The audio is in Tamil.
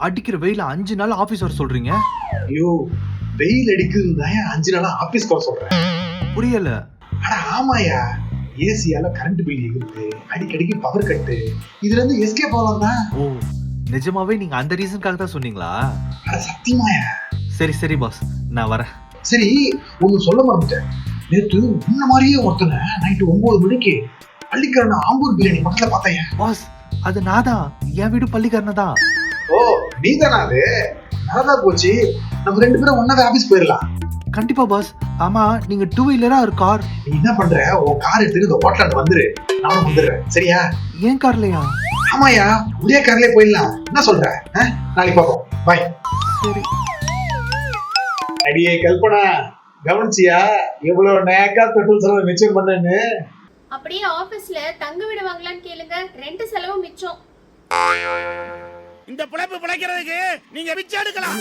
அடிக்கிற வெயில 5 நாள் ஆபீஸ் வர சொல்றீங்க? ஐயோ, வெயில் அடிக்குதுதான் 5 நாளா ஆபீஸ் வர சொல்றேன். புரியல. அட ஆமாயா, ஏசியால கரண்ட் பில் இருக்கு, அடிக்கடிக்கு பவர் கட்டு, இதுல இருந்து எஸ்கேப் ஆகலாம் தான். ஓ, நிஜமாவே நீங்க அந்த ரீசனுக்காக தான் சொன்னீங்களா? அட சத்தியமாயா. சரி சரி பாஸ், நான் வரேன். சரி, ஒன்னு சொல்ல மறந்துட்டேன். நேற்று முன்ன மாதிரியே ஒருத்தனை நைட்டு 9 மணிக்கு பள்ளிக்கரண ஆம்பூர் பிரியாணி பக்கத்துல பார்த்தேன். பாஸ், அது நாதான். என் வீடு பள்ளிக்கரணை தான். ஓ, நீதானா அது? நல்லதா போச்சு. நம்ம 2 பேரும் ஒன்னாவே ஆபீஸ் போயிடலாம். கண்டிப்பா பாஸ். ஆமா, நீங்க 2 வீலரா ஒரு கார்? நீ என்ன பண்ற, உன் கார் எடுத்து இந்த ஹோட்டல்ல வந்துரு, நானும் வந்துடுறேன். சரியா? ஏன் கார்லயா? ஆமாயா, ஒரே கார்லயே போயிடலாம். என்ன சொல்ற? நாளைக்கு பார்ப்போம். பாய். சரி. அடியே கல்பனா, கவனிச்சியா எவ்வளவு நேக்கா பெட்ரோல் செலவு மிச்சம் பண்ணேன்னு? அப்படியே ஆபீஸ்ல தங்க விடுவாங்களான்னு கேளுங்க, ரெண்டு செலவும் மிச்சம். இந்த பிழைப்பு பிழைக்கிறதுக்கு நீங்க மிச்சம் எடுக்கலாம்.